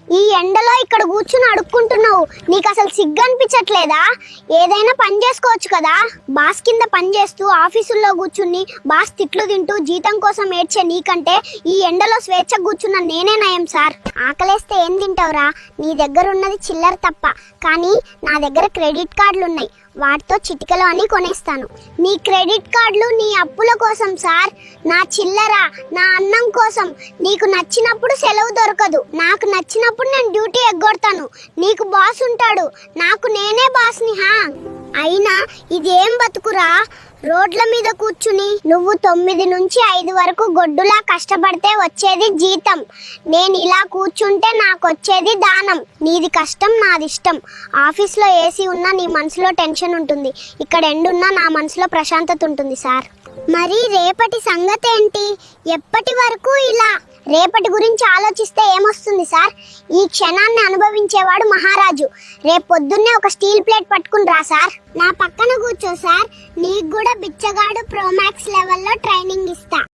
ఈ ఎండలో ఇక్కడ కూర్చుని అడుక్కుంటున్నావు, నీకు అసలు సిగ్గు అనిపించట్లేదా? ఏదైనా పని చేసుకోవచ్చు కదా. బాస్ కింద పని చేస్తూ ఆఫీసుల్లో కూర్చుని బాస్ తిట్లు తింటూ జీతం కోసం ఏడ్చే నీకంటే ఈ ఎండలో స్వేచ్ఛ కూర్చున్న నేనే నయం సార్. ఆకలేస్తే ఏం తింటావురా? నీ దగ్గర ఉన్నది చిల్లర తప్ప, కానీ నా దగ్గర క్రెడిట్ కార్డులు ఉన్నాయి, వాటితో చిటికలో అని కొనేస్తాను. నీ క్రెడిట్ కార్డులు నీ అప్పుల కోసం సార్, నా చిల్లర నా అన్నం కోసం. నీకు నచ్చినప్పుడు సెలవు దొరకదు, నాకు నచ్చినప్పుడు నేను డ్యూటీ ఎగ్గొడతాను. నీకు బాస్ ఉంటాడు, నాకు నేనే బాస్ని. అయినా ఇదేం బతుకురా? రోడ్ల మీద కూర్చుని నువ్వు 9 నుంచి 5 వరకు గొడ్డులా కష్టపడితే వచ్చేది జీతం, నేను ఇలా కూర్చుంటే నాకు వచ్చేది దానం. నీది కష్టం, నాది ఇష్టం. ఆఫీస్లో ఏసీ ఉన్నా నీ మనసులో టెన్షన్ ఉంటుంది, ఇక్కడ ఎండున్నా నా మనసులో ప్రశాంతత ఉంటుంది సార్. మరి రేపటి సంగతి ఏంటి? ఎప్పటి వరకు ఇలా? రేపటి గురించి ఆలోచిస్తే ఏమొస్తుంది సార్? ఈ క్షణాన్ని అనుభవించేవాడు మహారాజు. రేపు పొద్దున్నే ఒక స్టీల్ ప్లేట్ పట్టుకుని రా సార్, నా పక్కన కూర్చో సార్. నీకు కూడా బిచ్చగాడు ప్రోమాక్స్ లెవెల్లో ట్రైనింగ్ ఇస్తా.